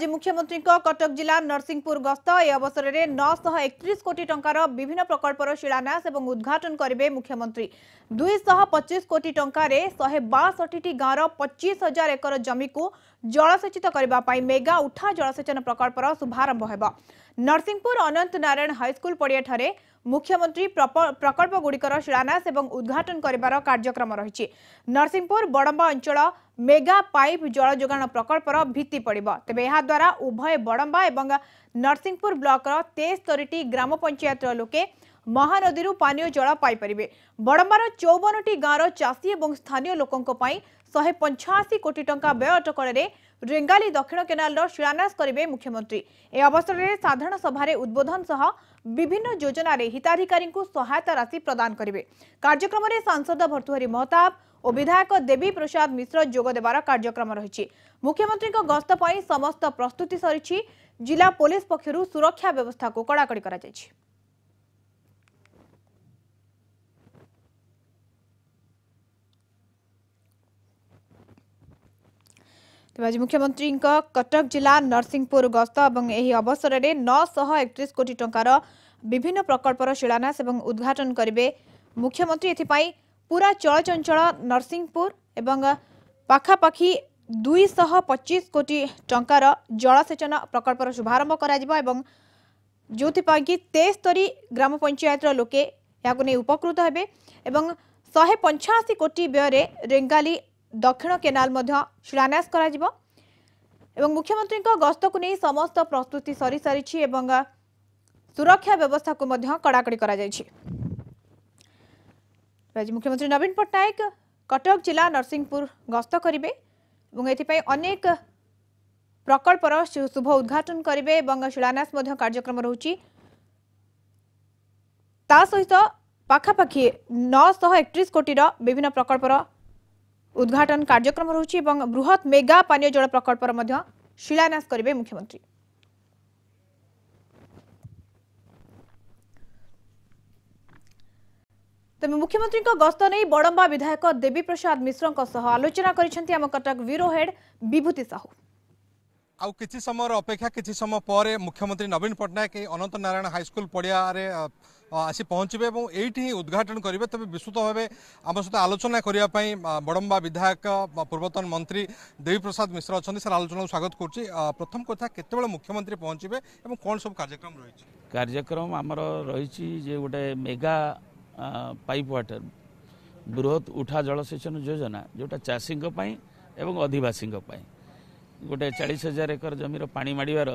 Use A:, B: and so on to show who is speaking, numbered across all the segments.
A: आज मुख्यमंत्री कटक जिला नरसिंहपुर गस्त ए अवसर में 931 कोटी टंकार विभिन्न प्रकल्पर शिलान्यास और उद्घाटन करेंगे मुख्यमंत्री। 225 कोटी टंकार 162 गाँवर 25,000 एकर जमी को जलसेचित करने मेगा उठा जलसेचन प्रकल्पर शुभारंभ होगा। नरसिंहपुर अनंत नारायण हाईस्कल पड़िया मुख्यमंत्री प्रकल्प गुड़िकर शिलान्यास और उद्घाटन करिबार कार्यक्रम रही। नरसिंहपुर बड़म्बा अंचल मेगा पाइप जल जोगाण प्रकल्पर भित्ति पड़िबो। तेबे एहा द्वारा उभय बड़म्बा और नरसिंहपुर ब्लॉक 73 ग्राम पंचायत लोके महानदी पानीय जल पाइपर। बड़म्बार 54 गाँवर चाषी और स्थानीय लोकों 185 कोटी टंका व्यय अटकल रेंगाली दक्षिण केनाल शिलान्यास करेंगे मुख्यमंत्री। ए अवसर में साधारण सभा उद्बोधन सह विभिन्न योजन हिताधिकारी सहायता राशि प्रदान करेंगे। कार्यक्रम में सांसद भर्तृहरि महताब और विधायक देवी प्रसाद मिश्र जोग देवार कार्यक्रम रही। मुख्यमंत्री गस्त पर समस्त प्रस्तुति सरी। जिला पुलिस पक्षरु सुरक्षा व्यवस्था को कड़ाकड़ी करा जायछि। आज मुख्यमंत्री कटक जिला नरसिंहपुर गस्त और यह अवसर में 931 कोटी टंकार विभिन्न प्रकल्पर शिलान्यास और उद्घाटन करेंगे मुख्यमंत्री। एथिपाई पूरा चलचंचल नरसिंहपुर एवं पाखापाखि 225 कोटी टंकार जलसेचन प्रकल्पर शुभारंभ करा जो कि 73 ग्राम पंचायत लोके या उपकृत हेबे एवं 185 कोटी व्यय रेंगाली दक्षिण केनाल शिलान्यास करा जिवो। एवं मुख्यमंत्री गस्त को नहीं समस्त प्रस्तुति सरी सारी सुरक्षा व्यवस्था को कड़ाकड़ी करा जायछि। मुख्यमंत्री नवीन पट्टनायक कटक जिला नरसिंहपुर गस्त करेंगे और एथिपाई अनेक प्रकल्पर शुभ उद्घाटन करेंगे और शिलान्यास कार्यक्रम रहुछि। ता सहित पाखापाखि 931 कोटी विभिन्न प्रकल्पर उद्घाटन कार्यक्रम रहुछि और बृहत मेगा पानीय जल प्रकल्पर शिलान्यास करेंगे मुख्यमंत्री। तेज मुख्यमंत्री गस्त नहीं बड़म्बा विधायक देवी प्रसाद मिश्र आलोचना करिसेंति आम कटक ब्यूरो हेड विभूति साहू।
B: आउ किछि समय अपेक्षा किछि समय पर मुख्यमंत्री नवीन पट्टनायक अनंत नारायण हाईस्कल पड़िया आसी पहुँचे और ये उद्घाटन करेंगे। तेज विस्तृत भाव आम सहित आलोचना करने बड़म्बा विधायक पूर्वतन मंत्री देवी प्रसाद मिश्र अच्छा सर आलोचना स्वागत करुच्ची। प्रथम कथा केतबेले मुख्यमंत्री पहुँचे और कौन सब कार्यक्रम रही?
C: कार्यक्रम आमर रही गोटे मेगा पाइप वाटर बृहत उठा जलसेचन योजना जोटा चाषी एवं अधिवासी गोटे 40,000 एकर जमीर पानी माड़ार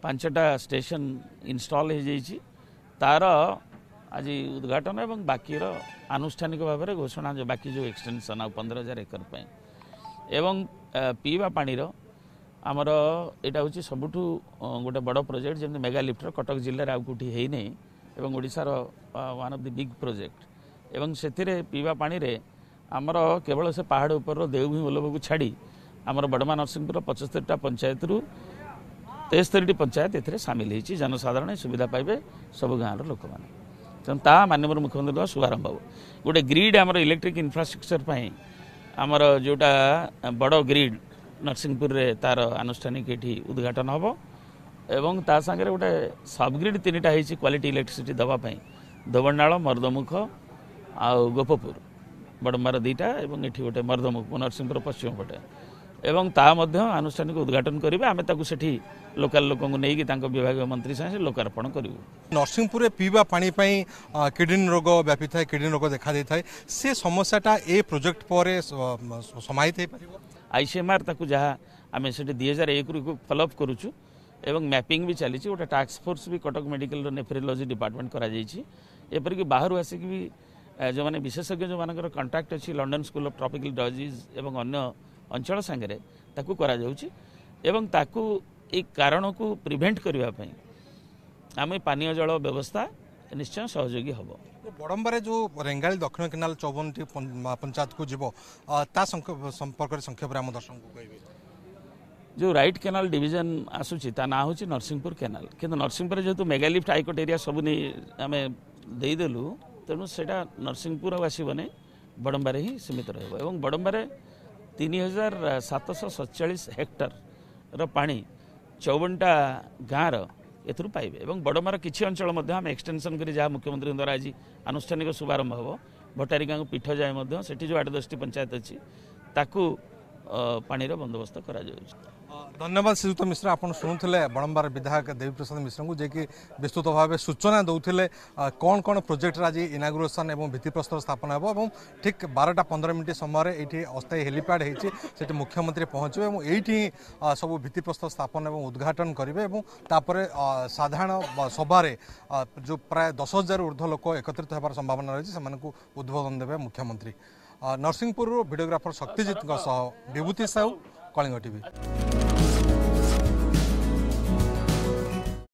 C: 5टा स्टेशन इनस्टॉल हो जाइए। तार आज उद्घाटन एवं बाकी आनुष्ठानिक भाव में घोषणा जो बाकी जो एक्सटेंशन आ 15,000 एकर एवं पीवा पानी आमर यहाँ हूँ सबुठू गोटे बड़ प्रोजेक्ट जमी मेगा लिफ्टर कटक जिले आउ कौटी है नहीं एवं ओडिशार one of the big project एवं से पीवा पानी रे आमर केवल से पहाड़ उपर देवभूमि वल्लभ को छाड़ी आमर बड़मा नरसिंहपुर 75टा पंचायत रु 73टी पंचायत ए सामिल होती। जनसाधारण सुविधा पाइबे सब गाँव लोक मैंने तेणु ता माननीय मुख्यमंत्री शुभारंभ हो गोटे ग्रिड आमर इलेक्ट्रिक इन्फ्रास्ट्रक्चर आमर जोटा बड़ ग्रिड नरसिंहपुर रे तार आनुष्ठानिक ये उद्घाटन हम एवं ता सागे गोटे सबग्रिड 3टा होती क्वालिटी इलेक्ट्रिसिटी दवापाई धोबनाल मर्दमुख आ गोपपुर बड़म्बार 2टा और ये गोटे मर्दमुख नरसिंहपुर पश्चिम पटे एवं ता आनुष्ठानिक उद्घाटन करेंगे। आम ताकि लोकाल लोक नहीं विभाग मंत्री साथ लोकार्पण करूँ।
B: नरसिंहपुर पीवा पानी किडनी रोग व्यापी थाए किडनी रोग देखा दे थाए से समस्याटा ए प्रोजेक्ट पर समाहित हो पार
C: आईसीएमआर ताकू जहाँ आम से 2001 रु फॉलोअप करुचु एवं मैपिंग भी चली गोटे टास्क फोर्स भी कटक मेडिकल नेफ्रोलॉजी डिपार्टमेंट करपरिक बाहर आसिक भी जो मैंने विशेषज्ञ जो मान कंटाक्ट अच्छी London school of tropical disease एवं अन्य अंचल सांगे ताकू करा जाउची एवं ताकू एक कारण को प्रिवेंट करने आम पानीय जल व्यवस्था निश्चय सहयोगी हम।
B: बड़म्बारे जो रेंगाली दक्षिण केनाल 54टी पंचायत को जीव ता संपर्क संक्षेप आम दर्शक को कहे
C: जो राइट केनाल डिवीजन आसूची ता ना हूँ नरसिंहपुर केनाल किंतु नरसिंहपुर जेहेतु मेगालिफ्ट हाईकोर्ट एरिया सब नहीं आम देदेलु तेणु से नरसिंहपुर आसबनी बड़म्बारे ही सीमित रहा बड़म्बारे 3,747 हेक्टर पानी 54टा गाँव एथुरु पाइबे एवं बड़मार किछि अंचल मध्य हम एक्सटेंशन करी जहाँ मुख्यमंत्री द्वारा आज आनुष्ठानिक शुभारंभ हो भट्टारिका पीठ जाए मध्य सेठी जो 8-10टी पंचायत अच्छी ताकू पानी बंदोबस्त करा जाउछि।
B: धन्यवाद श्रीयुक्त मिश्र आप शुणुले बड़म्बार विधायक देवीप्रसाद मिश्र को जे कि विस्तृत भाव सूचना दौले कौन कौन प्रोजेक्ट आज इनागुरेसन और भित्तिप्रस्तर स्थापन हो ठीक 12:15 समय ये अस्थायी हेलीपैड होती मुख्यमंत्री पहुँचे और ये सब भित्तिप्रस्तर स्थापन और उद्घाटन करेंगे और साधारण सभारे जो प्राय 10,000 ऊर्ध्व लोक एकत्रित होबार संभावना रही है उद्बोधन देवे मुख्यमंत्री। नरसिंहपुर भिडियोग्राफर शक्तिजित विभूति साहू कलिंग टीवी।